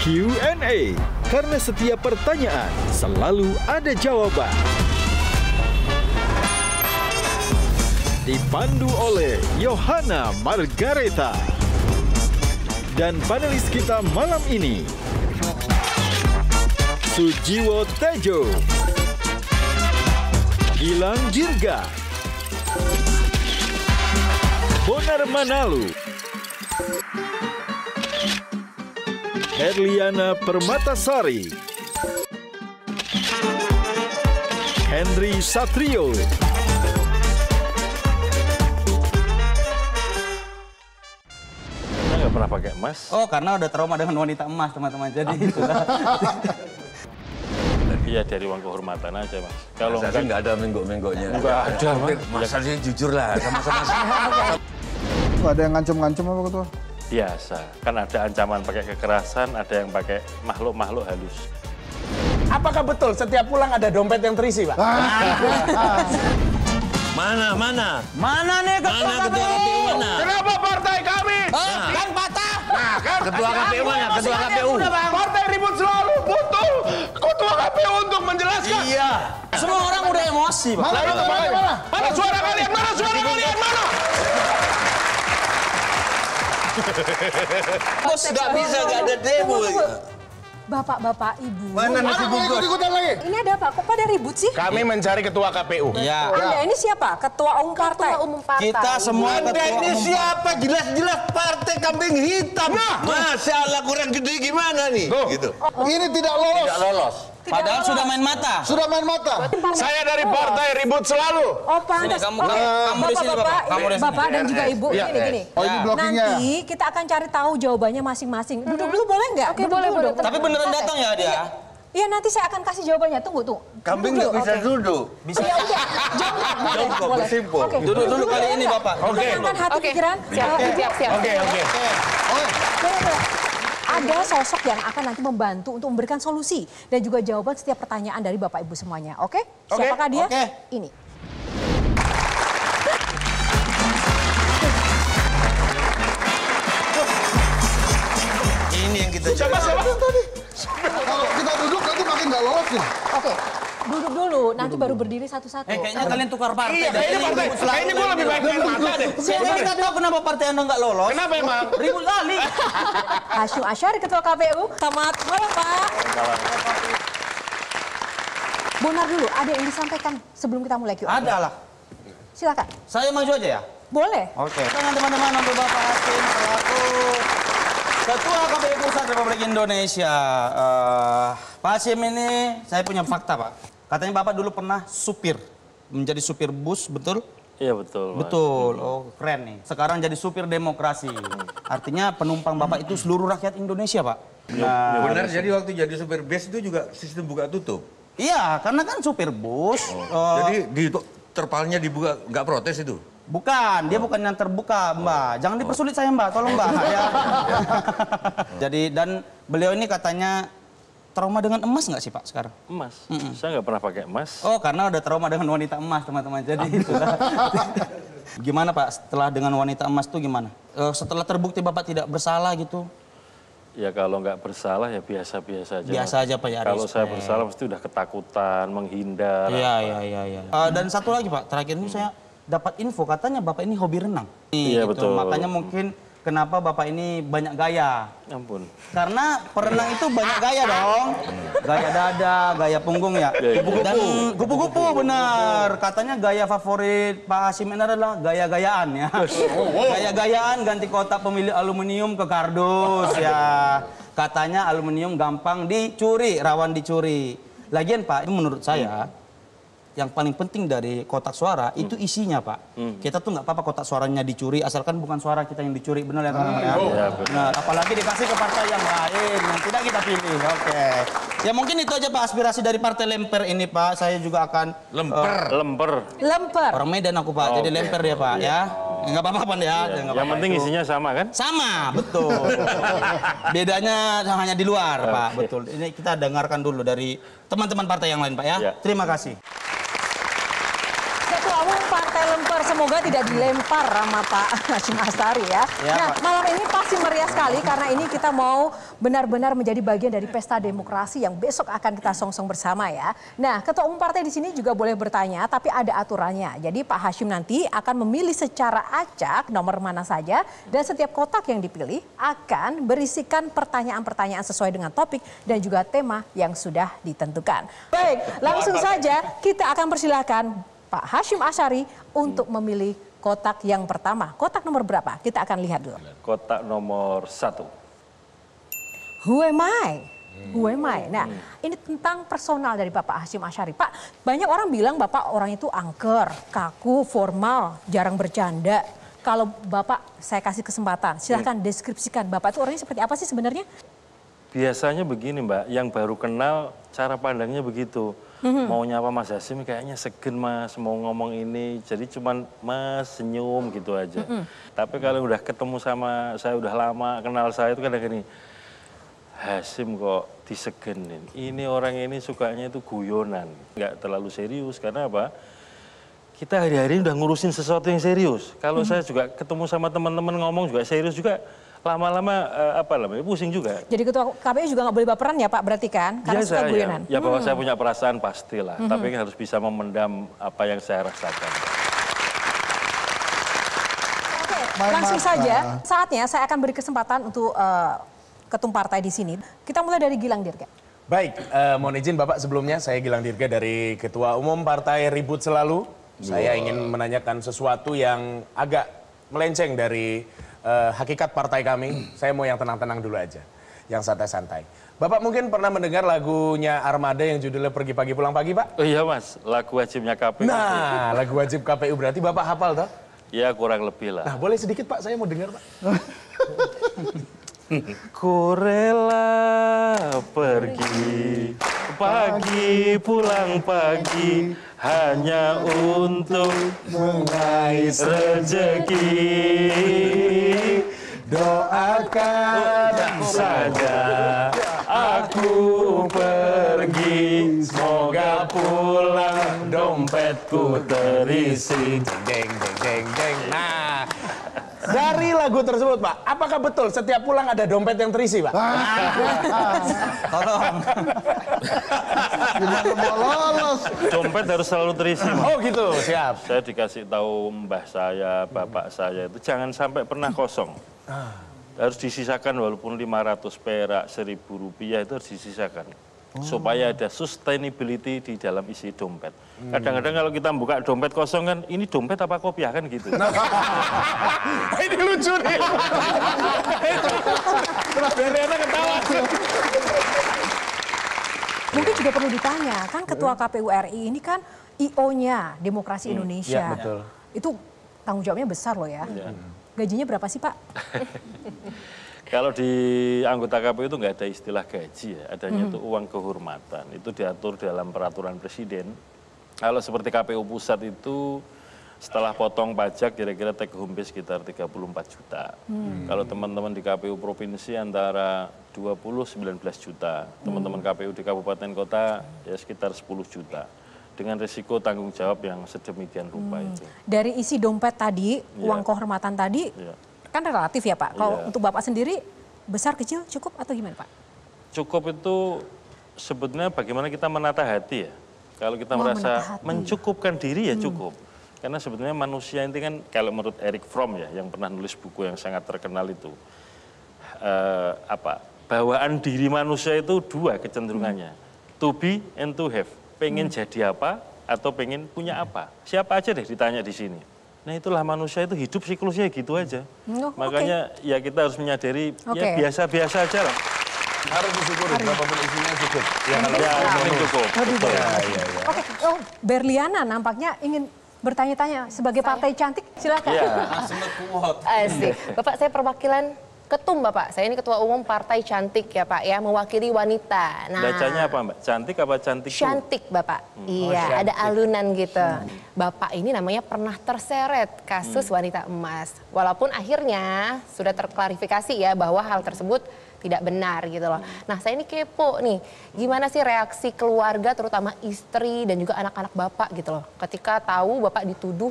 Q&A, karena setiap pertanyaan selalu ada jawaban. Dipandu oleh Yohana Margareta. Dan panelis kita malam ini, Sujiwo Tejo, Gilang Jirga, Bonar Manalu, Herliana Permatasari, Henry Satrio, Saya nggak pernah pakai emas. Oh, karena udah trauma dengan wanita emas, teman-teman. Jadi itulah. Iya, dari uang kehormatan aja, Mas. Kalau Masa sih nggak ada menggok-menggoknya. Nggak ada, Mas. Masa sih jujur lah, sama-sama. Ada yang ngancem-ngancem apa Ketua? biasa. Kan ada ancaman pakai kekerasan, ada yang pakai makhluk-makhluk halus. Apakah betul setiap pulang ada dompet yang terisi, Pak? Mana? Mana nih ketua KPU? Mana? Kenapa partai kami? Kan patah. Nah, kan Ketua KPU mana? Ketua KPU. partai ribut selalu butuh ketua KPU untuk menjelaskan. Iya. Semua orang udah emosi, Pak. Lalu mana? Mana suara kalian? Mana suara kalian? Mana? Bos nggak bisa, nggak ada demo. Bapak-bapak, ibu. Mana nasi bungkus? Ikutan lagi. Ini ada apa? Kok pada ribut sih? Kami mencari ketua KPU. Iya. Anda ini siapa? Ketua umum partai. Ketua umum partai. Kita semua Anda ketua ini umum siapa? Jelas-jelas partai kambing hitam. Masya Allah, kurang gede gimana nih? Gitu. Ini tidak lolos. Tidak lolos. Padahal sudah main mata. Sudah main mata. Saya dari partai ribut selalu. Oh, pantas. Kamu Oke. di sini, Bapak. Kamu di sini. Bapak dan juga Ibu. Iya. Gini. Oh, ini blockingnya. Nanti kita akan cari tahu jawabannya masing-masing. Duduk dulu boleh nggak? Oke, boleh. Tapi beneran datang ya dia? Iya, nanti saya akan kasih jawabannya. Tunggu. Kambing nggak bisa duduk. Ya udah, jawab. Jongkok, bersimpul. Oke. Duduk dulu kali ini, Bapak. Oke. Tenangkan hati pikiran. Siap. Oke. Boleh. Ada sosok yang akan nanti membantu untuk memberikan solusi dan juga jawaban setiap pertanyaan dari Bapak Ibu semuanya. Oke? Siapakah dia? Oke. Ini. Ini yang kita cari. Kalau kita duduk nanti makin nggak lolos nih. Oke. Duduk dulu, nanti baru berdiri satu-satu. Kayaknya kalian tukar partai. Iya, kayaknya gue lebih baik main mata deh. Saya nggak tahu kenapa partai Anda nggak lolos. Kenapa emang? Ribut kali. Hasyim Asyari, Ketua KPU. Selamat malam, Pak. Bonar dulu, ada yang disampaikan sebelum kita mulai Q&A? Ada lah. Silakan. Saya maju aja ya? Boleh. Oke. Teman-teman untuk Bapak Hasyim selaku Ketua KPU Pusat Republik Indonesia. Pak Hasyim ini saya punya fakta, Pak. Katanya Bapak dulu pernah menjadi supir bus, betul? Iya betul, Mas. Betul. Oh, keren nih. Sekarang jadi supir demokrasi. Artinya penumpang Bapak itu seluruh rakyat Indonesia, Pak. Nah, Benar, jadi waktu jadi supir bus itu juga sistem buka tutup. iya, karena kan supir bus. Jadi di terpalnya dibuka, nggak protes itu? Bukan, dia bukan yang terbuka, Mbak. Jangan dipersulit saya, Mbak. Tolong, Mbak. Ya. Jadi, dan beliau ini katanya trauma dengan emas nggak sih, Pak, sekarang? Emas. Saya nggak pernah pakai emas. Oh, karena udah trauma dengan wanita emas, teman-teman. Jadi, itulah. Gimana, Pak, setelah dengan wanita emas tuh gimana? Setelah terbukti Bapak tidak bersalah gitu? Ya kalau nggak bersalah ya biasa-biasa aja. Biasa Mas. aja, Pak, ya. Kalau saya respect. bersalah mesti udah ketakutan, menghindar. Iya. Dan satu lagi, Pak, terakhir ini saya dapat info katanya Bapak ini hobi renang. Iya, betul. Makanya mungkin kenapa Bapak ini banyak gaya. Ampun. Karena perenang itu banyak gaya dong. Gaya dada, gaya punggung ya. Dan kupu-kupu benar. Katanya gaya favorit Pak Hasyim ini adalah gaya-gayaan ya. Gaya-gayaan ganti kotak pemilik aluminium ke kardus ya. Katanya aluminium gampang dicuri, rawan dicuri. Lagian Pak, itu menurut saya yang paling penting dari kotak suara itu isinya, Pak. Kita tuh nggak apa-apa kotak suaranya dicuri asalkan bukan suara kita yang dicuri, benar ya teman-teman ya? Iya, benar. Nah, apalagi dikasih ke partai yang lain yang tidak kita pilih. Oke. Ya mungkin itu aja Pak aspirasi dari partai Lemper ini, Pak. Saya juga akan Lemper. orang Medan aku, Pak. Jadi Lemper ya, Pak ya. Nggak apa-apa, Pak ya. Nggak Yang apa-apa penting itu. isinya sama kan? Sama, betul. Bedanya hanya di luar, Pak. Betul. Ini kita dengarkan dulu dari teman-teman partai yang lain, Pak ya. Ya. Terima kasih. Ketua Umum Partai lemper. Semoga tidak dilempar sama Pak Hasyim Asyari ya. Nah, malam ini pasti meriah sekali karena ini kita mau benar-benar menjadi bagian dari pesta demokrasi yang besok akan kita songsong bersama ya. Nah, Ketua Umum Partai di sini juga boleh bertanya, tapi ada aturannya. Jadi Pak Hasyim nanti akan memilih secara acak nomor mana saja dan setiap kotak yang dipilih akan berisikan pertanyaan-pertanyaan sesuai dengan topik dan juga tema yang sudah ditentukan. Baik, langsung saja kita akan persilahkan Pak Hasyim Asyari untuk memilih kotak yang pertama. Kotak nomor berapa? Kita akan lihat dulu. Kotak nomor 1. Who am I? Who am I? Nah, ini tentang personal dari Bapak Hasyim Asyari. Pak, banyak orang bilang Bapak orang itu angker, kaku, formal, jarang bercanda. Kalau Bapak saya kasih kesempatan, silahkan deskripsikan Bapak itu orangnya seperti apa sih sebenarnya? Biasanya begini Mbak, yang baru kenal cara pandangnya begitu. Mau nyapa Mas Hasyim kayaknya segen Mas, mau ngomong ini. Jadi cuman Mas senyum gitu aja. Tapi kalau udah ketemu sama saya, udah lama kenal saya itu kadang gini, Hasyim kok disegenin. Ini orang ini sukanya itu guyonan. Nggak terlalu serius, karena apa? Kita hari-hari udah ngurusin sesuatu yang serius. Kalau saya juga ketemu sama teman-teman ngomong juga serius juga, lama-lama pusing juga. Jadi Ketua KPU juga nggak boleh baperan ya Pak berarti kan? Karena suka guyonan. Ya bahwa saya punya perasaan pastilah, tapi harus bisa memendam apa yang saya rasakan. Oke, langsung saja. Saatnya saya akan beri kesempatan untuk ketum partai di sini. Kita mulai dari Gilang Dirga. Baik, mohon izin Bapak sebelumnya saya Gilang Dirga dari Ketua Umum Partai Ribut Selalu. Saya ingin menanyakan sesuatu yang agak melenceng dari hakikat partai kami. Saya mau yang tenang-tenang dulu aja, yang santai-santai. Bapak mungkin pernah mendengar lagunya Armada yang judulnya Pergi Pagi Pulang Pagi, Pak? Oh iya Mas, lagu wajibnya KPU. Nah, lagu wajib KPU berarti Bapak hafal toh? Ya kurang lebih lah. Nah, boleh sedikit Pak, saya mau dengar Pak. Ku rela pergi pagi pulang pagi hanya untuk mengais rezeki. Doakan saja aku pergi, semoga pulang dompetku terisi. Deng deng deng deng. Nah, dari lagu tersebut Pak, apakah betul setiap pulang ada dompet yang terisi Pak? Tolong. Gimana mau lolos? Dompet harus selalu terisi Mas. Oh gitu, siap. Saya dikasih tahu mbah saya, bapak saya itu jangan sampai pernah kosong. Harus disisakan walaupun 500 perak, 1.000 rupiah itu harus disisakan. Supaya ada sustainability di dalam isi dompet. Kadang-kadang kalau kita buka dompet kosong kan, ini dompet apa kopiah kan gitu. Ini lucu nih. Ternyata ketawa. Mungkin juga perlu ditanya, kan Ketua KPU RI ini kan IO-nya Demokrasi Indonesia. Ya, betul. Itu tanggung jawabnya besar loh ya. Gajinya berapa sih Pak? Kalau di anggota KPU itu nggak ada istilah gaji ya, adanya itu uang kehormatan. Itu diatur dalam peraturan presiden. Kalau seperti KPU pusat itu setelah potong pajak kira-kira take home pay sekitar 34 juta. Kalau teman-teman di KPU provinsi antara 20-19 juta. Teman-teman KPU di kabupaten kota ya sekitar 10 juta. Dengan risiko tanggung jawab yang sedemikian rupa itu. Dari isi dompet tadi, uang kehormatan tadi, kan relatif ya Pak. Kalau untuk Bapak sendiri, besar, kecil, cukup atau gimana Pak? Cukup itu sebetulnya bagaimana kita menata hati ya. Kalau kita merasa mencukupkan diri ya cukup. Karena sebetulnya manusia ini kan, kalau menurut Erich Fromm ya, yang pernah nulis buku yang sangat terkenal itu, bawaan diri manusia itu dua kecenderungannya. To be and to have. Pengen jadi apa atau pengen punya apa. Siapa aja deh ditanya di sini. Nah itulah manusia itu hidup siklusnya gitu aja. Makanya ya kita harus menyadari ya biasa-biasa aja lah. Harus disyukuri, berapapun isinya cukup. Ya penting cukup. Oke, Berliana nampaknya ingin bertanya-tanya sebagai partai cantik, silakan. Asik. Bapak, saya perwakilan ketum Bapak. Saya ini ketua umum Partai Cantik ya Pak ya, mewakili wanita. Nah, bacanya apa Mbak? Cantik apa cantik? Cantik Bapak. Iya, ada alunan gitu. Bapak ini namanya pernah terseret kasus wanita emas. Walaupun akhirnya sudah terklarifikasi ya bahwa hal tersebut tidak benar gitu loh. Nah, saya ini kepo nih, gimana sih reaksi keluarga terutama istri dan juga anak-anak Bapak gitu loh ketika tahu Bapak dituduh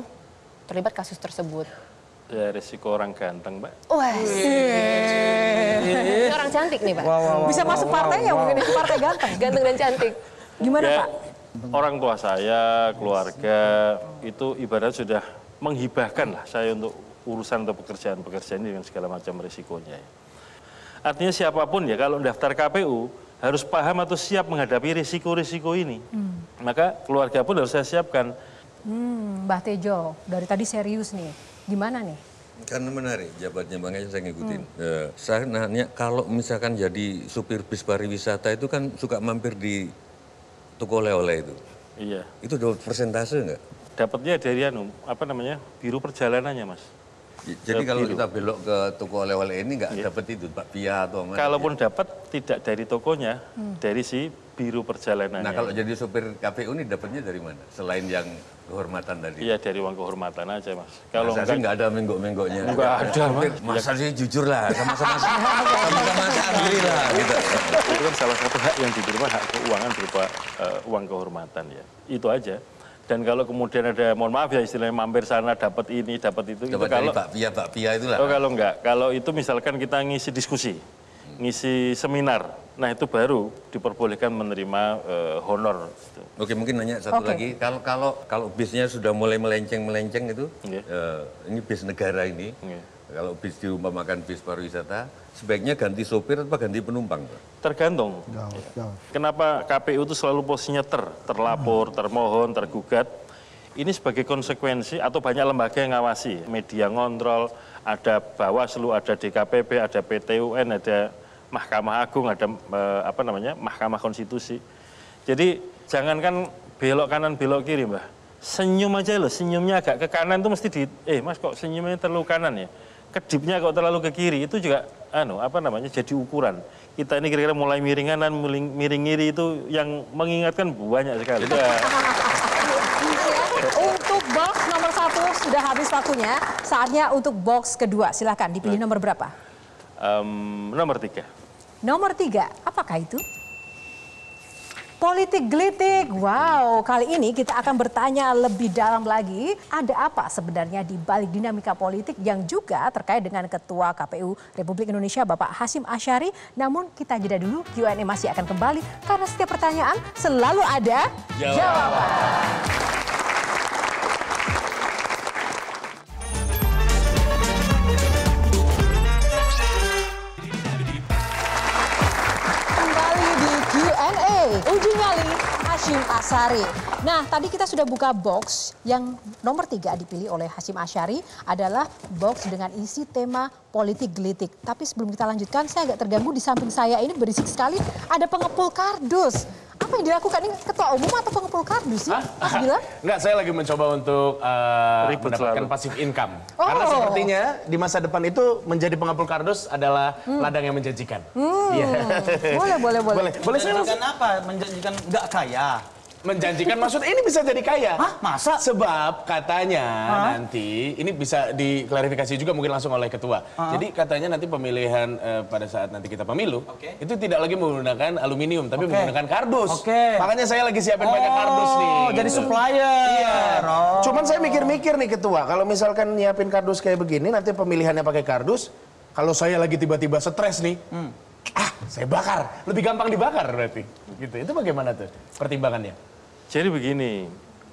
terlibat kasus tersebut? Ya risiko orang ganteng, Mbak. Wah, ini orang cantik nih, Pak. Bisa masuk partai ya mungkin partai ganteng. Ganteng dan cantik. Gimana Ya, Pak? orang tua saya, keluarga itu ibarat sudah menghibahkan lah saya untuk urusan atau pekerjaan-pekerjaan ini dengan segala macam risikonya. Artinya siapapun ya kalau daftar KPU harus paham atau siap menghadapi risiko-risiko ini. Maka keluarga pun harus saya siapkan. Mbah Tejo, dari tadi serius nih. Gimana nih? Karena menarik jawabannya, makanya saya ngikutin. Saya nanya, kalau misalkan jadi supir bis pariwisata itu kan suka mampir di toko oleh-oleh itu. Iya. Itu dapat persentase nggak? Dapatnya dari biro perjalanannya, Mas. Jadi kalau kita belok ke toko oleh-oleh ini nggak dapat itu, bakpia atau mana? Kalaupun dapat tidak dari tokonya, dari si biro perjalanannya. Nah kalau jadi supir KPU ini dapatnya dari mana? Selain yang kehormatan tadi? Iya, dari uang kehormatan aja, Mas. Kalau masa sih nggak ada menggok-menggoknya? Nggak ada, Mas. Masa sih jujur lah, sama-sama santri lah. Gitu. Itu kan salah satu hak yang diterima, hak keuangan berupa uang kehormatan ya. Itu aja. Dan kalau kemudian ada, mohon maaf ya istilahnya mampir sana dapat ini, dapat itu. Dapat itu dari bakpia itulah. Oh kalau enggak, kalau itu misalkan kita ngisi diskusi, ngisi seminar, nah itu baru diperbolehkan menerima honor. Oke, mungkin nanya satu lagi, kalau bisnya sudah mulai melenceng itu, ini bis negara ini, kalau bis diumpamakan bis pariwisata, sebaiknya ganti sopir atau ganti penumpang? Tergantung. Kenapa KPU itu selalu posisinya terlapor, termohon, tergugat. Ini sebagai konsekuensi atau banyak lembaga yang ngawasi, media ngontrol, ada Bawaslu, ada DKPP, ada PT UN, ada Mahkamah Agung, ada Mahkamah Konstitusi. Jadi jangankan belok kanan, belok kiri, Mbah. Senyum aja loh, senyumnya agak ke kanan itu mesti Mas kok senyumnya terlalu kanan ya? Kedipnya kok terlalu ke kiri, itu juga jadi ukuran. Kita ini kira-kira mulai miring kanan, miring kiri itu yang mengingatkan banyak sekali. Untuk box nomor 1 sudah habis waktunya. Saatnya untuk box kedua. Silakan dipilih nomor berapa? Nomor 3. Nomor 3, apakah itu? Politik gelitik. Wow, kali ini kita akan bertanya lebih dalam lagi. Ada apa sebenarnya di balik dinamika politik yang juga terkait dengan Ketua KPU Republik Indonesia Bapak Hasyim Asyari. Namun kita jeda dulu, Q&A masih akan kembali. Karena setiap pertanyaan selalu ada jawaban. Uji nyali Hasyim Asyari. Nah, tadi kita sudah buka box yang nomor 3 dipilih oleh Hasyim Asyari adalah box dengan isi tema politik gelitik. Tapi sebelum kita lanjutkan, saya agak terganggu di samping saya ini berisik sekali ada pengepul kardus. Apa yang dilakukan ini ketua umum atau pengepul kardus sih, Mas Gilang? Enggak, saya lagi mencoba untuk mendapatkan passive income. Oh. Karena sepertinya di masa depan itu menjadi pengepul kardus adalah ladang yang menjanjikan. Boleh. Boleh saya Menjanjikan apa? Menjanjikan nggak kaya? menjanjikan maksud ini bisa jadi kaya. Hah? Masa? Sebab katanya nanti, ini bisa diklarifikasi juga mungkin langsung oleh ketua. Jadi katanya nanti pemilihan pada saat nanti kita pemilu, itu tidak lagi menggunakan aluminium, tapi menggunakan kardus. Makanya saya lagi siapin banyak kardus nih. Jadi supplier. Iya. Cuman saya mikir-mikir nih ketua, kalau misalkan nyiapin kardus kayak begini, nanti pemilihannya pakai kardus, kalau saya lagi tiba-tiba stres nih, saya bakar. Lebih gampang dibakar berarti. Gitu. Itu bagaimana tuh pertimbangannya? Jadi begini,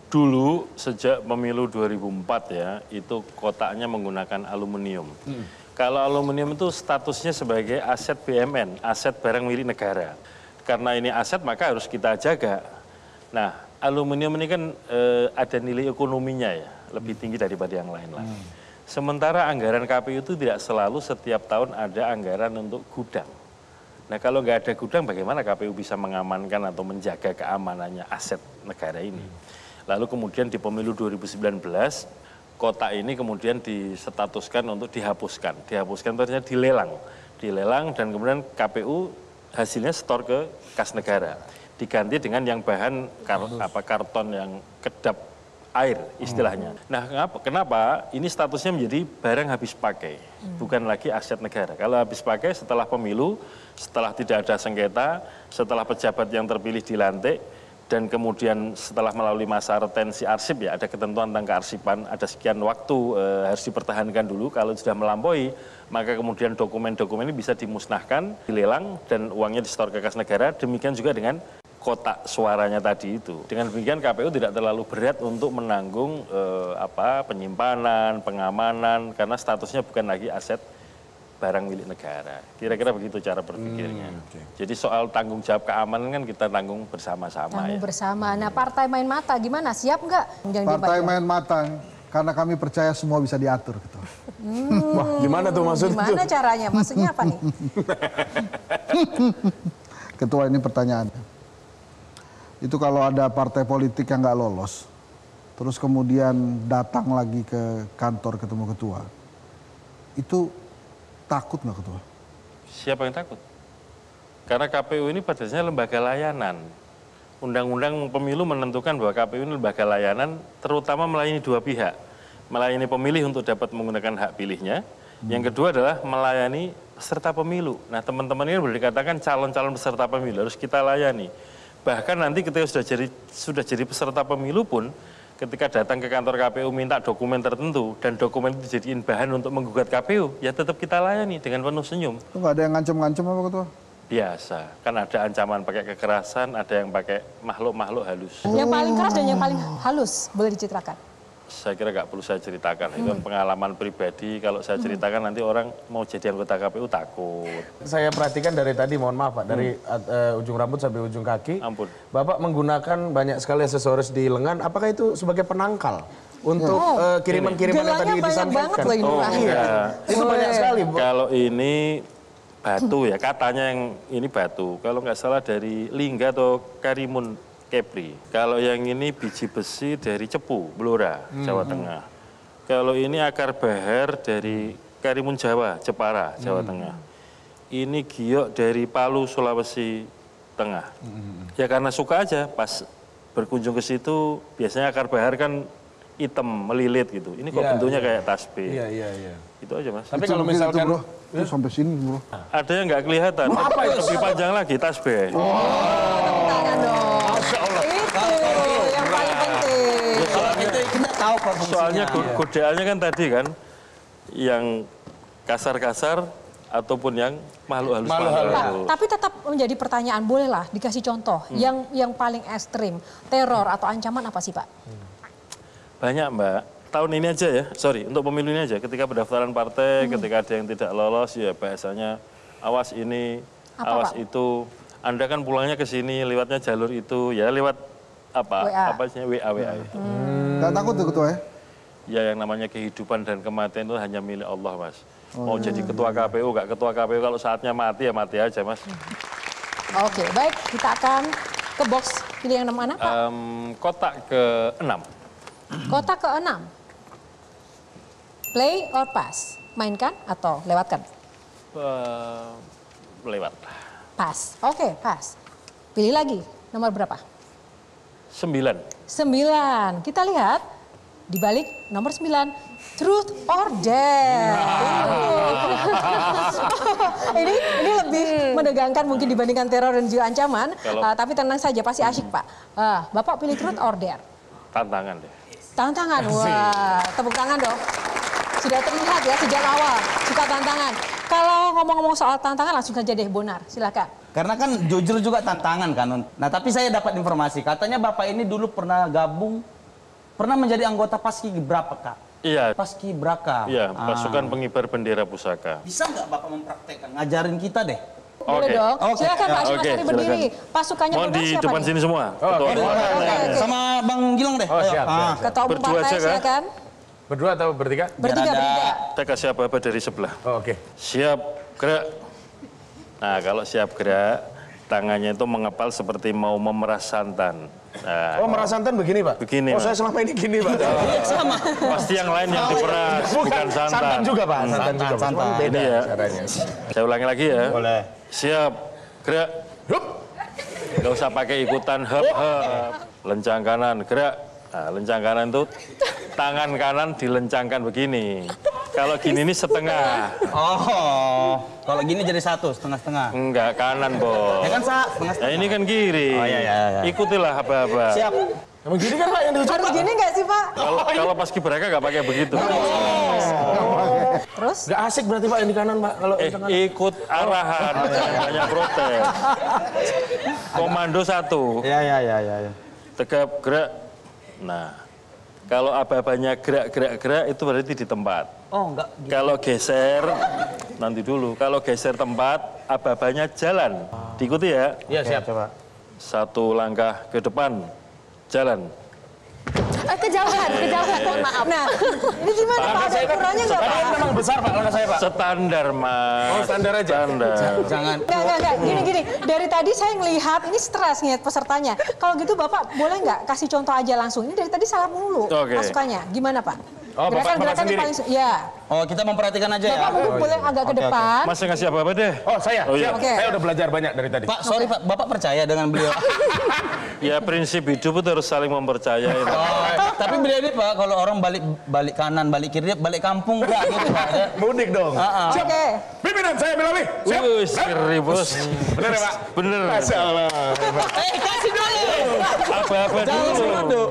dulu sejak pemilu 2004 ya, itu kotaknya menggunakan aluminium. Kalau aluminium itu statusnya sebagai aset BUMN, aset barang milik negara. Karena ini aset maka harus kita jaga. Nah, aluminium ini kan ada nilai ekonominya ya, lebih tinggi daripada yang lain-lain. Sementara anggaran KPU itu tidak selalu setiap tahun ada anggaran untuk gudang. Nah kalau nggak ada gudang bagaimana KPU bisa mengamankan atau menjaga keamanannya aset negara ini. Lalu kemudian di pemilu 2019 kotak ini kemudian disetatuskan untuk dihapuskan. Dihapuskan ternyata dilelang. Dilelang dan kemudian KPU hasilnya setor ke kas negara. Diganti dengan yang bahan karton yang kedap air istilahnya. Nah kenapa ini statusnya menjadi barang habis pakai, bukan lagi aset negara. Kalau habis pakai setelah pemilu, setelah tidak ada sengketa, setelah pejabat yang terpilih dilantik, dan kemudian setelah melalui masa retensi arsip ya ada ketentuan tentang kearsipan, ada sekian waktu harus dipertahankan dulu. Kalau sudah melampaui, maka kemudian dokumen-dokumen ini bisa dimusnahkan, dilelang, dan uangnya disetor ke kas negara. Demikian juga dengan kotak suaranya tadi itu. Dengan demikian KPU tidak terlalu berat untuk menanggung penyimpanan, pengamanan, karena statusnya bukan lagi aset barang milik negara. Kira-kira begitu cara berpikirnya. Jadi soal tanggung jawab keamanan kan kita tanggung bersama-sama. Tanggung bersama. Nah, partai main mata gimana? Siap nggak? Partai main mata, karena kami percaya semua bisa diatur. Gitu. Wah, gimana tuh maksudnya? Gimana caranya? Maksudnya apa nih? Ketua, ini pertanyaannya. Itu kalau ada partai politik yang nggak lolos, terus kemudian datang lagi ke kantor ketemu ketua, itu takut nggak ketua? Siapa yang takut? Karena KPU ini pada dasarnya lembaga layanan. Undang-undang pemilu menentukan bahwa KPU ini lembaga layanan, terutama melayani dua pihak. Melayani pemilih untuk dapat menggunakan hak pilihnya. Yang kedua adalah melayani peserta pemilu. Nah, teman-teman ini boleh dikatakan calon-calon peserta pemilu harus kita layani. Bahkan nanti ketika sudah jadi peserta pemilu pun, ketika datang ke kantor KPU minta dokumen tertentu dan dokumen itu dijadiin bahan untuk menggugat KPU, ya tetap kita layani dengan penuh senyum. Itu nggak ada yang ngancem-ngancem apa ketua? Biasa, kan ada ancaman pakai kekerasan, ada yang pakai makhluk-makhluk halus. Yang paling keras dan yang paling halus, boleh diceritakan? Saya kira nggak perlu saya ceritakan, itu kan pengalaman pribadi. Kalau saya ceritakan nanti orang mau jadi anggota KPU takut. Saya perhatikan dari tadi, mohon maaf Pak, dari ujung rambut sampai ujung kaki. Ampun. Bapak menggunakan banyak sekali aksesoris di lengan, apakah itu sebagai penangkal untuk kiriman-kiriman yang tadi disampaikan? Iya. Itu banyak sekali. Kalau ini batu ya, katanya yang ini batu. Kalau nggak salah dari Lingga atau Karimun Kepri. Kalau yang ini biji besi dari Cepu, Blora, Jawa Tengah. Kalau ini akar bahar dari Karimun Jawa, Jepara, Jawa Tengah. Ini giok dari Palu, Sulawesi Tengah. Ya karena suka aja, pas berkunjung ke situ, biasanya akar bahar kan hitam, melilit gitu. Ini kok bentuknya kayak tasbih. Iya. Itu aja Mas. Tapi kalau misalkan... Itu sampai sini bro. Ada yang nggak kelihatan. Apa itu? Lebih panjang lagi tasbih. Tangan dong. Masya Allah. Itu yang paling penting. Kalau itu kita tahu fungsinya. Soalnya godaannya kan tadi kan, yang kasar-kasar ataupun yang makhluk halus. Pak, tapi tetap menjadi pertanyaan, bolehlah dikasih contoh yang paling ekstrim, teror atau ancaman apa sih Pak? Banyak Mbak. Tahun ini aja ya, untuk pemilu ini aja, ketika pendaftaran partai, ketika ada yang tidak lolos, ya bahasanya awas ini, awas itu. Anda kan pulangnya ke sini, lewatnya jalur itu, ya lewat WA itu. Nggak takut tuh ketua ya? Ya yang namanya kehidupan dan kematian itu hanya milik Allah Mas. Mau jadi ketua KPU, nggak ketua KPU, kalau saatnya mati ya mati aja Mas. Oke, baik, kita akan ke box pilih yang mana Pak? Kotak ke-6. Kotak ke-6. Play or pass? Mainkan atau lewatkan? Lewat. Pass. Oke, pass. Pilih lagi. Nomor berapa? 9. 9. Kita lihat di balik nomor 9. Truth or dare. Ini lebih menegangkan mungkin dibandingkan teror dan juga ancaman. Tapi tenang saja, pasti asyik Pak. Bapak pilih truth or dare? Tantangan deh. Tantangan, wah, tepuk tangan dong. Sudah terlihat ya sejak awal, suka tantangan. Kalau ngomong-ngomong soal tantangan langsung saja deh Bonar, silakan. Karena kan jujur juga tantangan kan. Nah tapi saya dapat informasi, katanya Bapak ini dulu pernah menjadi anggota Paskibraka Kak. Iya. Paskibraka. Iya, pasukan pengibar bendera pusaka. Bisa nggak Bapak mempraktekkan, ngajarin kita deh? Boleh dong, silakan Pak Asmari berdiri. Pasukannya mau di siapa depan nih? sini semua. Sama Bang Gilang deh. Oh siap. Ketua umum Berdua partai aja, kan? silakan. Berdua atau bertiga? Bertiga. Kita kasih apa-apa dari sebelah. Oke. Siap, gerak. Nah, kalau siap gerak, tangannya itu mengepal seperti mau memeras santan. Nah, meras santan begini Pak? Begini. Saya selama ini gini Pak. Sama. Pasti yang lain yang diperas, bukan santan. Santan juga Pak, santan juga. Santan. Beda Ini ya. caranya. Saya ulangi lagi ya. Boleh. Siap, gerak. Hup. Nggak usah pakai ikutan hep. Lencang kanan, gerak. Nah, lencang kanan itu tangan kanan dilencangkan begini. Kalau gini ini setengah. Oh, kalau gini jadi satu, setengah-setengah. Enggak, kanan, Bos. Ya kan, setengah-setengah. Nah, ini kan kiri. Oh, iya. Ikutilah apa-apa. Siap. Emang gini kan Pak yang diucap? Harus gini nggak sih Pak? Kalau pas Kibraka nggak pakai begitu. Terus? Gak asik berarti Pak yang di kanan Pak. Kalau di kanan. Ikut arahan, jangan banyak protes. Komando 1. Iya. Tegap, gerak. Nah, kalau aba-abanya gerak itu berarti di tempat. Oh, enggak. Kalau geser, nanti dulu. Kalau geser tempat, aba-abanya jalan. Diikuti ya. Iya, siap, coba. 1 langkah ke depan, jalan. Kejauhan, mohon maaf. Nah, ini gimana Pak? Ada ukurannya nggak Pak? Memang besar Pak langkah saya Pak. Standar, Mas. Oh, standar aja. Standar. Jangan. Enggak. Gini. Dari tadi saya ngelihat ini stres nih pesertanya. Kalau gitu Bapak boleh nggak kasih contoh aja langsung? Ini dari tadi salah mulu Oke. masukannya. Gimana Pak? Oh, Bapak Gerakan sendiri? yang paling... Ya. Oh, kita memperhatikan aja ya. Bapak mungkin boleh agak ke depan. Mas ngasih apa-apa deh. Oh saya, Oh, iya. siap. Oke. Saya udah belajar banyak dari tadi. Pak, sorry Pak, Bapak percaya dengan beliau? Ya prinsip hidup itu harus saling mempercayai. Tapi beliau ini Pak, kalau orang balik kanan, balik kiri, balik kampung Pak gitu Pak. Ya. Mudik dong. Siap. Oke. Pimpinan saya Bilali. Siap. Wus, ngeri bos. Bener ya Pak? Bener. Masya Allah. Kasih dulu. Apa-apa dulu.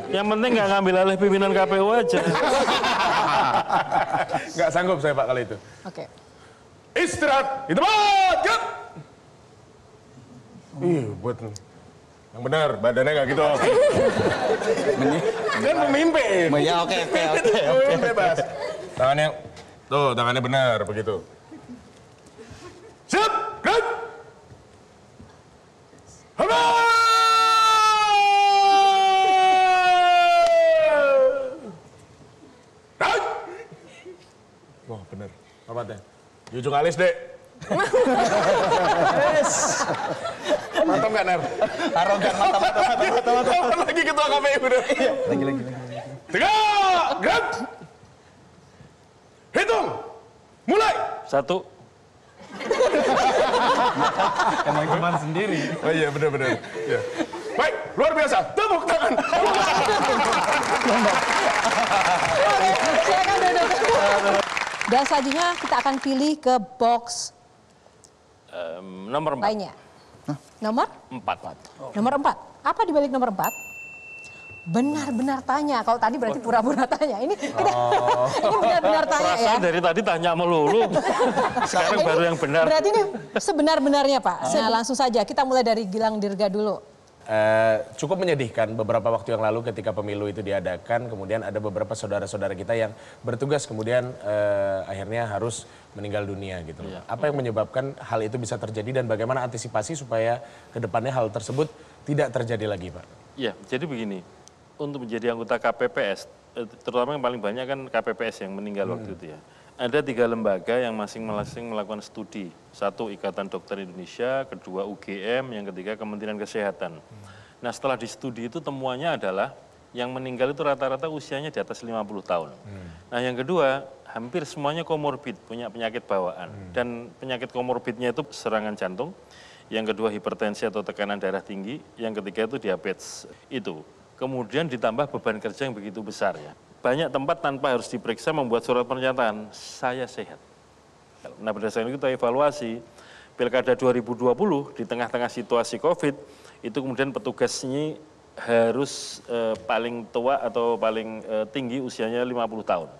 Yang penting nggak ngambil alih pimpinan KPU aja. Nggak sanggup saya Pak kali itu. Oke. Istirahat di tempat. Get. Buat yang benar, badannya nggak gitu. Kan pemimpin. Ya oke. Pemimpin bebas. Tangannya, tuh tangannya benar begitu. Siap, gerak. Wah bener, apa di ujung alis dek. Mantap nggak Ner? Arogan, mantap. Lagi ketua KPU udah. Lagi. 3, gerak. Hitung, mulai. 1. Emang cuman sendiri. Oh iya benar. Ya. Baik, luar biasa. Tepuk tangan. Silakan duduk. Dan selanjutnya kita akan pilih ke box Nomor 4. lainnya. Nomor? 4. Nomor 4. Apa di balik nomor 4? Benar-benar tanya. Kalau tadi berarti pura-pura tanya. Ini benar-benar tanya ya. Perasaan dari tadi tanya melulu. Sekarang baru yang benar. Berarti ini sebenar-benarnya Pak. Nah, langsung saja kita mulai dari Gilang Dirga dulu. Cukup menyedihkan beberapa waktu yang lalu ketika pemilu itu diadakan, kemudian ada beberapa saudara-saudara kita yang bertugas kemudian akhirnya harus meninggal dunia gitu. Apa yang menyebabkan hal itu bisa terjadi dan bagaimana antisipasi supaya kedepannya hal tersebut tidak terjadi lagi Pak? Ya, jadi begini. Untuk menjadi anggota KPPS, terutama yang paling banyak kan KPPS yang meninggal waktu itu ya. Ada 3 lembaga yang masing-masing melakukan studi. 1 Ikatan Dokter Indonesia, kedua UGM, yang ketiga Kementerian Kesehatan. Nah setelah di studi itu temuannya adalah yang meninggal itu rata-rata usianya di atas 50 tahun. Nah yang kedua, hampir semuanya komorbid, punya penyakit bawaan. Dan penyakit komorbidnya itu serangan jantung. Yang kedua hipertensi atau tekanan darah tinggi. Yang ketiga itu diabetes. Itu. Kemudian ditambah beban kerja yang begitu besar ya. Banyak tempat tanpa harus diperiksa membuat surat pernyataan, saya sehat. Nah berdasarkan itu kita evaluasi, Pilkada 2020 di tengah-tengah situasi COVID, itu kemudian petugas ini harus paling tua atau paling tinggi usianya 50 tahun.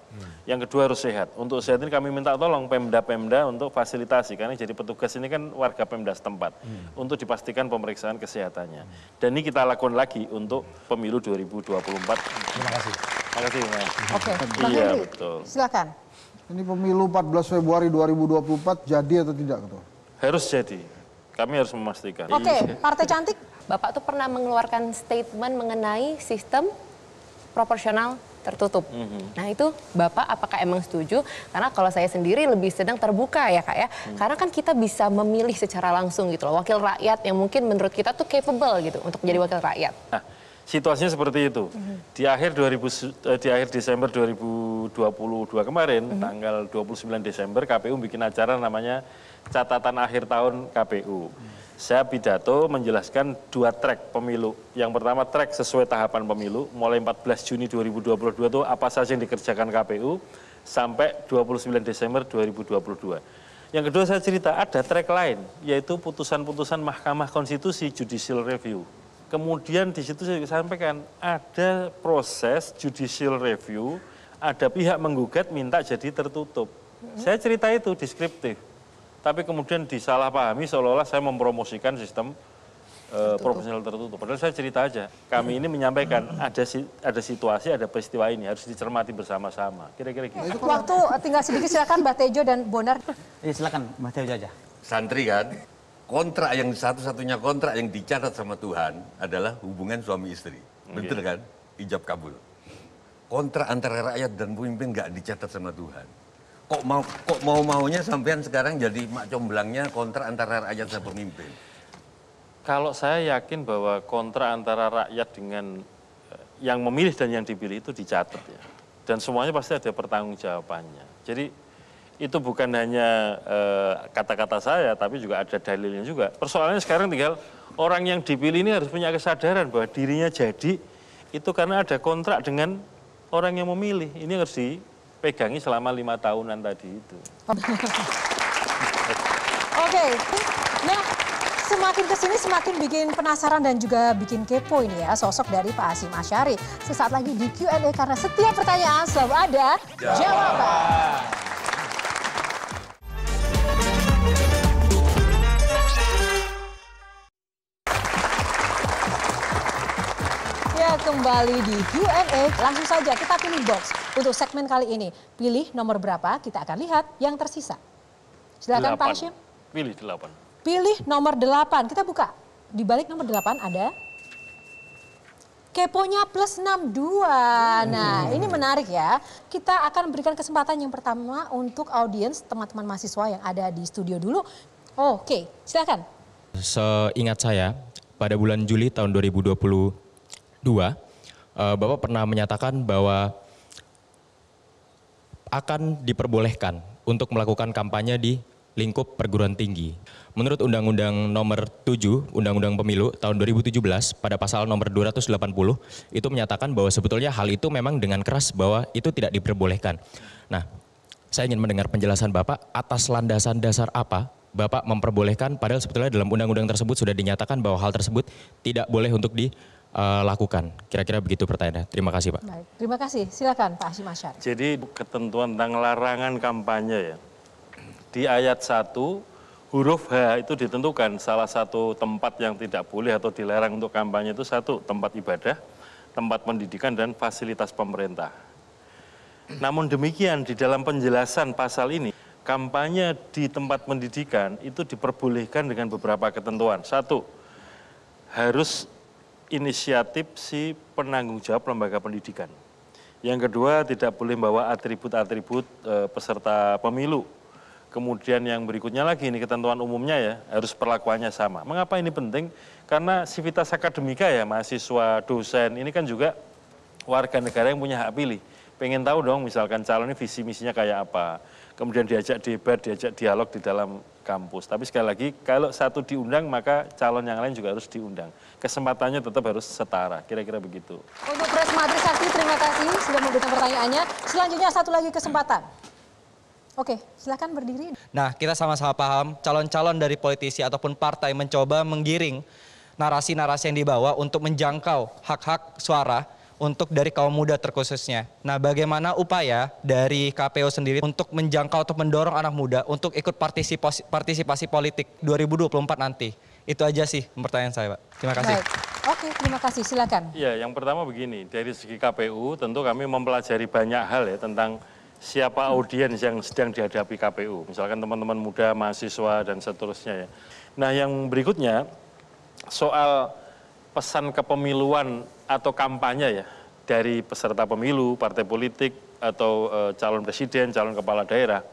Yang kedua harus sehat. Untuk sehat ini kami minta tolong Pemda-Pemda untuk fasilitasi, karena jadi petugas ini kan warga Pemda setempat, untuk dipastikan pemeriksaan kesehatannya. Dan ini kita lakukan lagi untuk pemilu 2024. Terima kasih. Terima kasih, Mas. Oke, Bang Iya, Henry, betul. silakan. Ini pemilu 14 Februari 2024 jadi atau tidak, Ketua? Harus jadi. Kami harus memastikan. Oke, Partai Cantik. Bapak tuh pernah mengeluarkan statement mengenai sistem proporsional tertutup. Nah itu Bapak apakah emang setuju? Karena kalau saya sendiri lebih sedang terbuka ya Kak ya. Karena kan kita bisa memilih secara langsung gitu loh. Wakil rakyat yang mungkin menurut kita tuh capable gitu untuk menjadi wakil rakyat. Nah, situasinya seperti itu. Di akhir Desember 2022 kemarin, tanggal 29 Desember, KPU bikin acara namanya Catatan Akhir Tahun KPU. Saya pidato menjelaskan 2 track pemilu. Yang pertama track sesuai tahapan pemilu, mulai 14 Juni 2022 itu apa saja yang dikerjakan KPU, sampai 29 Desember 2022. Yang kedua saya cerita ada track lain, yaitu putusan-putusan Mahkamah Konstitusi Judicial Review. Kemudian di situ saya sampaikan ada proses judicial review, ada pihak menggugat minta jadi tertutup. Saya cerita itu deskriptif, tapi kemudian disalahpahami seolah-olah saya mempromosikan sistem profesional tertutup. Padahal saya cerita aja, kami ini menyampaikan ada situasi, ada peristiwa ini harus dicermati bersama-sama. Kira-kira gitu. Waktu tinggal sedikit, silakan Mbak Tejo dan Bonar. Silakan Mbak Tejo aja. Santri kan, kontrak yang satu-satunya kontrak yang dicatat sama Tuhan adalah hubungan suami istri. Betul kan? Ijab kabul. Kontrak antara rakyat dan pemimpin nggak dicatat sama Tuhan. Kok mau-maunya sampean sekarang jadi mak comblangnya kontrak antara rakyat dan pemimpin? Kalau saya yakin bahwa kontrak antara rakyat dengan yang memilih dan yang dipilih itu dicatat ya. Dan semuanya pasti ada pertanggungjawabannya. Jadi itu bukan hanya kata-kata saya, tapi juga ada dalilnya juga. Persoalannya sekarang tinggal orang yang dipilih ini harus punya kesadaran bahwa dirinya jadi itu karena ada kontrak dengan orang yang memilih. Ini harus dipegangi selama 5 tahunan tadi itu. Oke, nah semakin kesini semakin bikin penasaran dan juga bikin kepo ini ya sosok dari Pak Hasyim Asyari. Sesaat lagi di Q&A karena setiap pertanyaan selalu ada jawaban. Kembali di Q&A, langsung saja kita pilih box untuk segmen kali ini. Pilih nomor berapa, kita akan lihat yang tersisa. Silakan 8. Pak Hasyim. Pilih 8. Pilih nomor 8, kita buka. Di balik nomor 8 ada keponya plus 62. Nah ini menarik ya. Kita akan berikan kesempatan yang pertama untuk audiens, teman-teman mahasiswa yang ada di studio dulu. Oke, silakan. Seingat saya, pada bulan Juli tahun 2022, Bapak pernah menyatakan bahwa akan diperbolehkan untuk melakukan kampanye di lingkup perguruan tinggi. Menurut Undang-Undang Nomor 7, Undang-Undang Pemilu tahun 2017 pada pasal nomor 280 itu menyatakan bahwa sebetulnya hal itu memang dengan keras bahwa itu tidak diperbolehkan. Nah, saya ingin mendengar penjelasan Bapak atas landasan dasar apa Bapak memperbolehkan padahal sebetulnya dalam undang-undang tersebut sudah dinyatakan bahwa hal tersebut tidak boleh untuk dilakukan. Kira-kira begitu pertanyaannya. Terima kasih Pak. Baik, terima kasih. Silakan Pak Hasyim Asyari. Jadi ketentuan tentang larangan kampanye ya. Di ayat 1 huruf H itu ditentukan salah satu tempat yang tidak boleh atau dilarang untuk kampanye itu 1 tempat ibadah, tempat pendidikan dan fasilitas pemerintah. Namun demikian di dalam penjelasan pasal ini kampanye di tempat pendidikan itu diperbolehkan dengan beberapa ketentuan. 1, harus inisiatif si penanggung jawab lembaga pendidikan. Yang kedua, tidak boleh membawa atribut-atribut peserta pemilu. Kemudian yang berikutnya lagi, ini ketentuan umumnya ya, harus perlakuannya sama. Mengapa ini penting? Karena sivitas akademika ya, mahasiswa, dosen, ini kan juga warga negara yang punya hak pilih. Pengen tahu dong misalkan calon ini visi misinya kayak apa. Kemudian diajak debat, diajak dialog di dalam kampus. Tapi sekali lagi, kalau satu diundang, maka calon yang lain juga harus diundang. Kesempatannya tetap harus setara, kira-kira begitu. Untuk Pres Madri Sakti, terima kasih sudah memberikan pertanyaannya. Selanjutnya satu lagi kesempatan. Oke, silakan berdiri. Nah, kita sama-sama paham calon-calon dari politisi ataupun partai mencoba menggiring narasi-narasi yang dibawa untuk menjangkau hak-hak suara untuk dari kaum muda terkhususnya. Nah, bagaimana upaya dari KPU sendiri untuk menjangkau atau mendorong anak muda untuk ikut partisipasi politik 2024 nanti? Itu aja sih pertanyaan saya, Pak. Terima kasih. Baik. Oke, terima kasih. Silakan. Ya, yang pertama begini, dari segi KPU tentu kami mempelajari banyak hal ya tentang siapa audiens yang sedang dihadapi KPU. Misalkan teman-teman muda, mahasiswa, dan seterusnya ya. Nah yang berikutnya, soal pesan kepemiluan atau kampanye ya, dari peserta pemilu, partai politik, atau calon presiden, calon kepala daerah,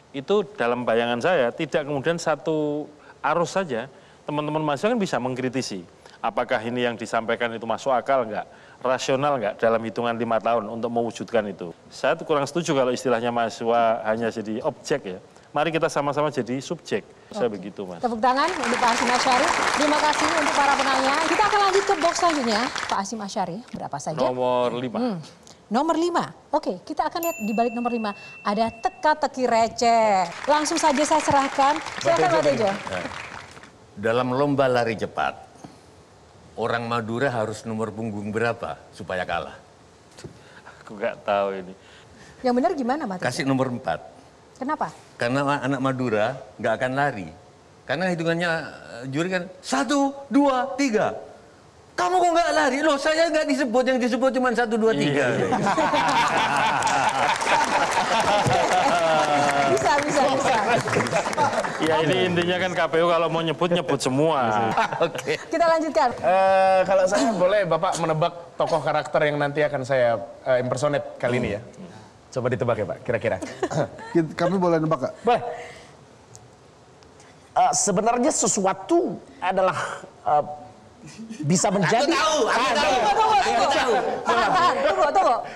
itu dalam bayangan saya tidak kemudian satu arus saja, teman-teman mahasiswa kan bisa mengkritisi. Apakah ini yang disampaikan itu masuk akal enggak? Rasional enggak dalam hitungan 5 tahun untuk mewujudkan itu? Saya kurang setuju kalau istilahnya mahasiswa hanya jadi objek ya. Mari kita sama-sama jadi subjek. Saya begitu Mas. Tepuk tangan untuk Pak Hasyim Asyari. Terima kasih untuk para penanya. Kita akan lanjut ke box selanjutnya. Pak Hasyim Asyari, berapa saja? Nomor 5. nomor 5. Oke, kita akan lihat di balik nomor 5 ada teka-teki receh. Langsung saja saya serahkan. Silakan Pak Tejo. Dalam lomba lari cepat, orang Madura harus nomor punggung berapa supaya kalah? Aku nggak tahu ini. Yang benar gimana Pak Tejo? Kasih nomor 4. Kenapa? Karena anak Madura nggak akan lari. Karena hitungannya juri kan 1, 2, 3. Kamu kok nggak lari? Loh saya nggak disebut, yang disebut cuma 1, 2, 3. Bisa. Ya ini intinya kan KPU kalau mau nyebut semua. Oke. Kita lanjutkan. Kalau saya boleh Bapak menebak tokoh karakter yang nanti akan saya impersonate kali ini ya. Coba ditebak ya Pak, kira-kira. Kami boleh nebak Kak? Boleh. Sebenarnya sesuatu adalah bisa menjadi... Tunggu.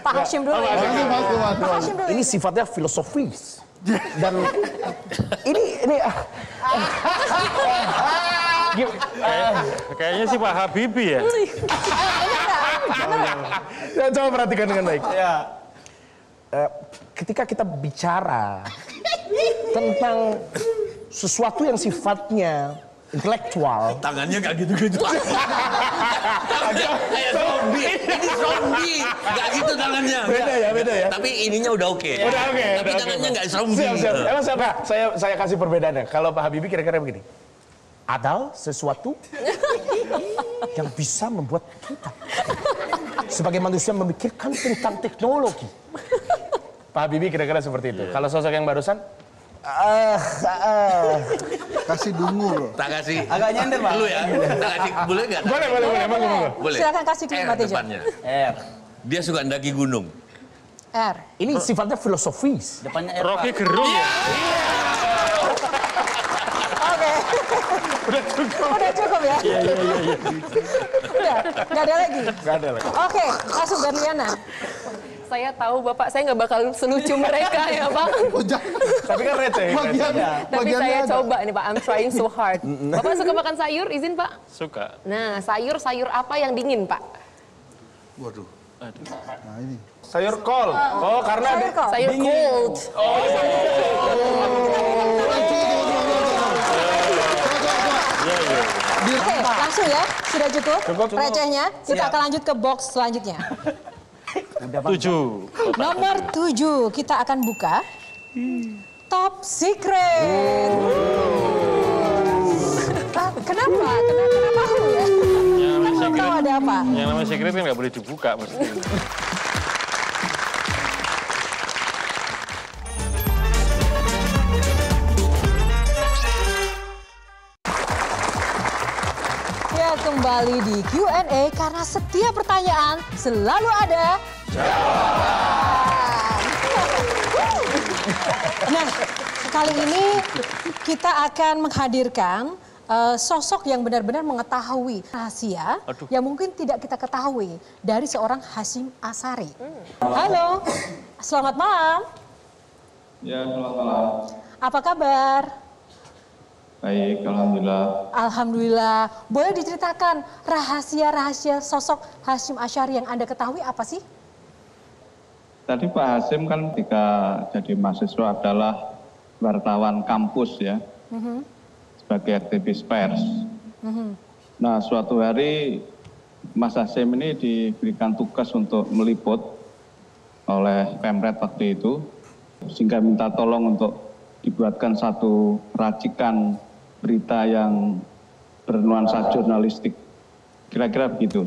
Pak Hashim dulu. Pak Hashim dulu. Ini sifatnya filosofis. Dan Kayaknya sih Pak Habibie ya. Coba perhatikan dengan baik. Ketika kita bicara tentang sesuatu yang sifatnya intelektual. Tangannya nggak gitu-gitu. Kayak zombie. Ini zombie. Nggak gitu tangannya. Beda ya. Tapi ininya udah oke. Tapi tangannya nggak zombie. Siap. Emang siapa? Saya kasih perbedaannya. Kalau Pak Habibie kira-kira begini. Ada sesuatu yang bisa membuat kita sebagai manusia memikirkan tentang teknologi. Pak Habibie kira-kira seperti itu. Kalau sosok yang barusan? Kasih dungu. Tak kasih. Agak nyender Pak. Dulu ya. Tak kasih. Boleh nggak? Boleh. Silakan kasih ke Pak Tejo. R. Dia suka mendaki gunung. R. Ini sifatnya filosofis. Depannya R. Rocky Gerung ya. Oke. Udah cukup ya? Iya. Udah, nggak ada lagi? Nggak ada lagi. Oke, langsung Berliana. Saya tahu Bapak, saya nggak bakal selucu mereka ya Pak. Tapi kan receh. Tapi saya coba nih Pak, I'm trying so hard. Bapak suka makan sayur, izin Pak? Suka. Nah, sayur apa yang dingin Pak? Waduh. Nah ini. Sayur kol. Oh, karena Sayur cold. Oke, langsung ya. Sudah cukup recehnya. Kita akan lanjut ke box selanjutnya. 7. Nomor 7 kita akan buka. Top Secret. Kenapa? Kenapa ya? Kan belum tahu ada apa. Yang namanya secret kan nggak boleh dibuka mesti. Ya, kembali di Q&A karena setiap pertanyaan selalu ada jawaban. Nah, kali ini kita akan menghadirkan sosok yang benar-benar mengetahui rahasia yang mungkin tidak kita ketahui dari seorang Hasyim Asyari. Halo, selamat malam. Ya, selamat malam. Apa kabar? Baik, alhamdulillah. Alhamdulillah. Boleh diceritakan rahasia-rahasia sosok Hasyim Asyari yang Anda ketahui apa sih? Tadi Pak Hasyim kan ketika jadi mahasiswa adalah wartawan kampus ya, sebagai aktivis pers. Nah, suatu hari Mas Hasyim ini diberikan tugas untuk meliput oleh Pemret waktu itu, sehingga minta tolong untuk dibuatkan satu racikan berita yang bernuansa jurnalistik. Kira-kira begitu.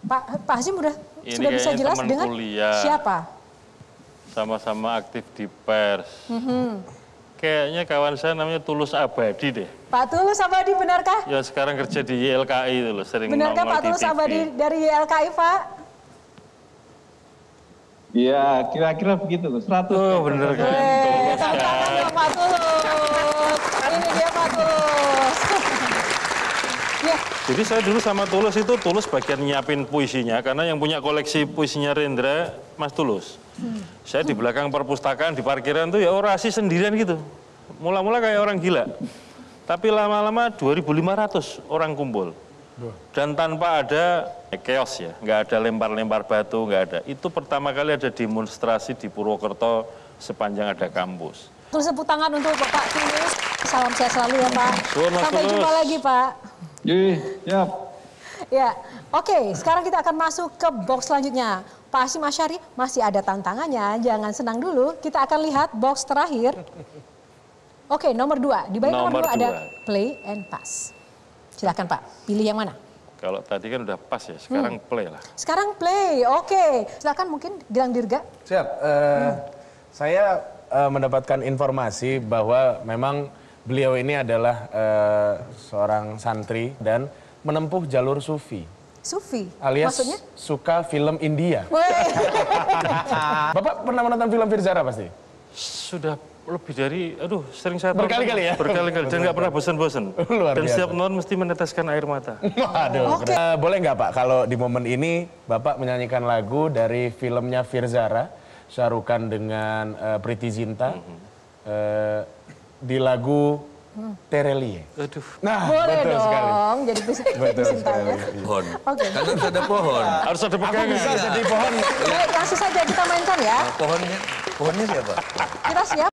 Pak Hasyim sudah bisa jelas dengan kuliah. siapa? Sama-sama aktif di pers. Kayaknya kawan saya namanya Tulus Abadi deh. Pak Tulus Abadi, benarkah? Ya sekarang kerja di YLKI itu loh, sering Benarkah nongol Pak di Tulus TV. Abadi dari YLKI, Pak? Ya, kira-kira begitu. 100. Oh, bener kan. Tulus Tangan kan. dong, Pak Tulus. Ini dia Pak Tulus. Ya, Jadi saya dulu sama Tulus itu, Tulus bagian nyiapin puisinya, karena yang punya koleksi puisinya Rendra, Mas Tulus. Saya di belakang perpustakaan, di parkiran tuh ya orasi sendirian gitu. Mula-mula kayak orang gila. Tapi lama-lama 2.500 orang kumpul. Dan tanpa ada chaos ya, nggak ada lempar-lempar batu, nggak ada. Itu pertama kali ada demonstrasi di Purwokerto sepanjang ada kampus. Terus tepuk tangan untuk Bapak Tulus. Salam sehat selalu ya Pak. Sampai jumpa lagi Pak. Siap. Ya, oke. Sekarang kita akan masuk ke box selanjutnya. Pak Hasyim Asyari masih ada tantangannya, jangan senang dulu. Kita akan lihat box terakhir. Oke, nomor 2. Di bawah nomor 2 ada play and pass. Silakan Pak, pilih yang mana? Kalau tadi kan udah pas ya, sekarang play lah. Sekarang play, oke. Silakan mungkin Gilang Dirga. Siap, saya mendapatkan informasi bahwa memang beliau ini adalah seorang santri dan menempuh jalur sufi. Sufi? Alias maksudnya? Suka film India. Bapak pernah menonton film Firzara pasti? Sudah lebih dari, sering saya berkali-kali ya? Berkali-kali, dan nggak pernah bosan-bosan. Dan setiap nonton mesti meneteskan air mata. Waduh, boleh nggak Pak, kalau di momen ini Bapak menyanyikan lagu dari filmnya Firzara, Syarukan dengan Priti Zinta, di lagu Terelie. Aduh. Nah, boleh betul dong, sekali. jadi betul sekali. Pohon. Oke. Kan harus ada pohon. Harus ada Aku pegangan. bisa jadi pohon. Baik, langsung saja kita mainkan ya. Pohonnya siapa? Kita siap.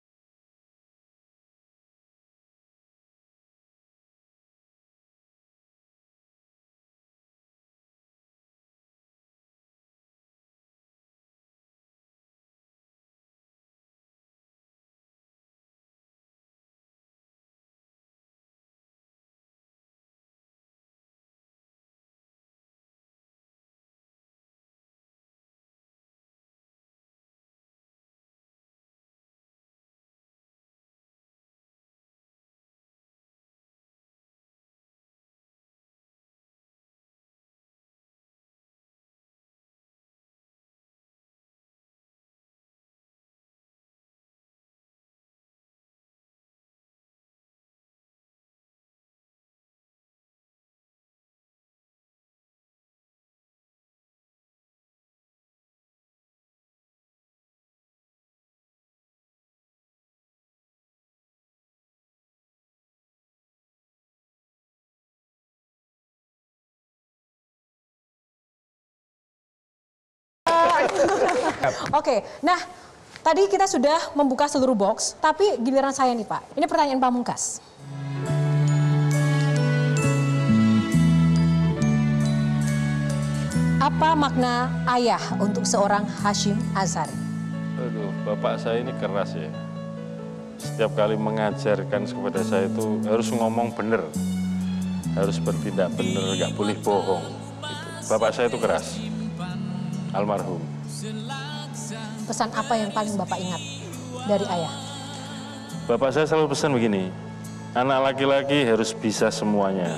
Oke, nah tadi kita sudah membuka seluruh box, tapi giliran saya nih Pak. Ini pertanyaan pamungkas. Apa makna ayah untuk seorang Hasyim Asyari? Aduh, bapak saya ini keras ya. Setiap kali mengajarkan kepada saya itu harus ngomong bener. Harus bertindak bener, nggak boleh bohong. Gitu. Bapak saya itu keras. Almarhum. Pesan apa yang paling Bapak ingat dari ayah? Bapak saya selalu pesan begini, anak laki-laki harus bisa semuanya.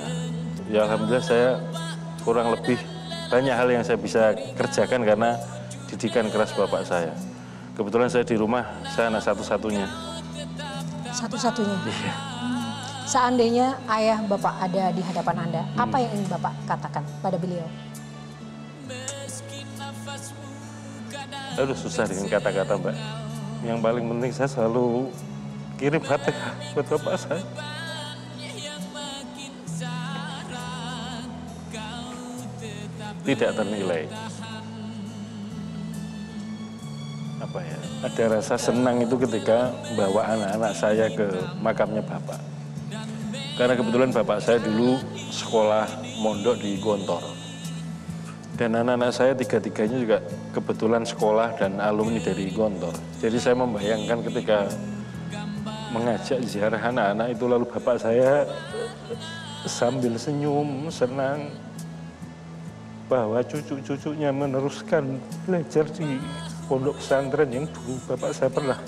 Ya alhamdulillah saya kurang lebih banyak hal yang saya bisa kerjakan karena didikan keras bapak saya. Kebetulan saya di rumah, saya anak satu-satunya. Satu-satunya? Iya. Seandainya ayah Bapak ada di hadapan Anda, apa yang ingin Bapak katakan pada beliau? Aduh susah dengan kata-kata Mbak. Yang paling penting saya selalu kirim Fatihah buat bapak saya. Tidak ternilai. Apa ya? Ada rasa senang itu ketika bawa anak-anak saya ke makamnya bapak. Karena kebetulan bapak saya dulu sekolah mondok di Gontor. Dan anak-anak saya tiga-tiganya juga kebetulan sekolah dan alumni dari Gontor. Jadi saya membayangkan ketika mengajak ziarah anak-anak itu lalu bapak saya sambil senyum, senang bahwa cucu-cucunya meneruskan belajar di pondok pesantren yang dulu bapak saya pernah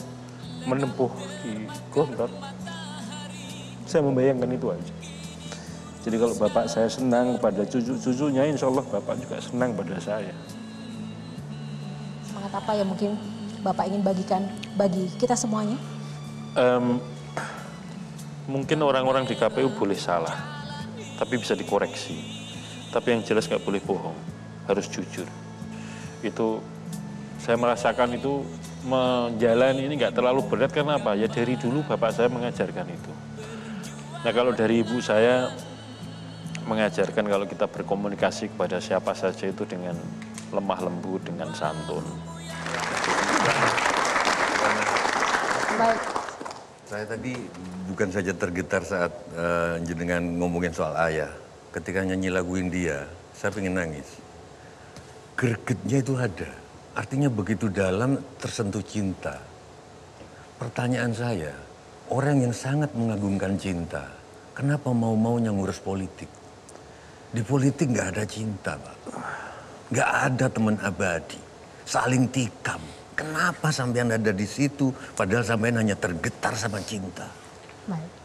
menempuh di Gontor. Saya membayangkan itu aja. Jadi kalau bapak saya senang pada cucu-cucunya, insya Allah bapak juga senang pada saya. Semangat apa yang mungkin Bapak ingin bagikan bagi kita semuanya? Mungkin orang-orang di KPU boleh salah, tapi bisa dikoreksi. Tapi yang jelas nggak boleh bohong, harus jujur. Itu saya merasakan itu menjalani ini nggak terlalu berat karena apa? Ya dari dulu bapak saya mengajarkan itu. Nah kalau dari ibu saya mengajarkan kalau kita berkomunikasi kepada siapa saja itu dengan lemah lembut, dengan santun. Baik. Saya tadi bukan saja tergetar saat jenengan ngomongin soal ayah. Ketika nyanyi lagu India, saya pengen nangis. Gregetnya itu ada. Artinya begitu dalam tersentuh cinta. Pertanyaan saya, orang yang sangat mengagungkan cinta, kenapa mau-maunya ngurus politik? Di politik nggak ada cinta, Pak. Nggak ada teman abadi. Saling tikam. Kenapa sampean ada di situ, padahal sampean hanya tergetar sama cinta?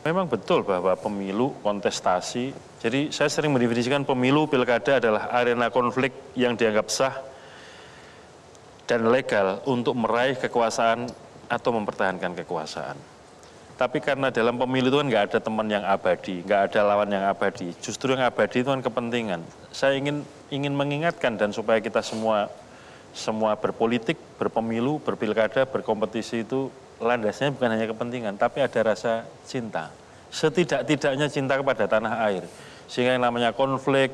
Memang betul bahwa pemilu, kontestasi, jadi saya sering mendefinisikan pemilu, pilkada adalah arena konflik yang dianggap sah dan legal untuk meraih kekuasaan atau mempertahankan kekuasaan. Tapi karena dalam pemilu itu kan nggak ada teman yang abadi, nggak ada lawan yang abadi. Justru yang abadi itu kan kepentingan. Saya ingin mengingatkan dan supaya kita semua berpolitik, berpemilu, berpilkada, berkompetisi itu landasnya bukan hanya kepentingan, tapi ada rasa cinta. Setidak-tidaknya cinta kepada tanah air. Sehingga yang namanya konflik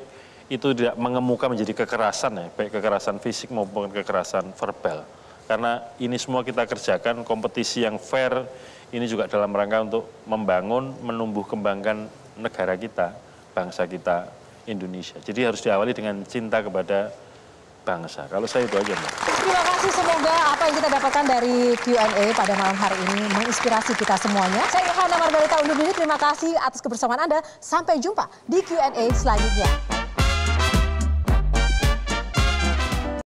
itu tidak mengemuka menjadi kekerasan ya, baik kekerasan fisik maupun kekerasan verbal. Karena ini semua kita kerjakan, kompetisi yang fair, ini juga dalam rangka untuk membangun, menumbuh kembangkan negara kita, bangsa kita, Indonesia. Jadi harus diawali dengan cinta kepada bangsa. Kalau saya itu aja, Mbak. Terima kasih, semoga apa yang kita dapatkan dari Q&A pada malam hari ini menginspirasi kita semuanya. Saya Yohana Margarita undur diri, terima kasih atas kebersamaan Anda. Sampai jumpa di Q&A selanjutnya.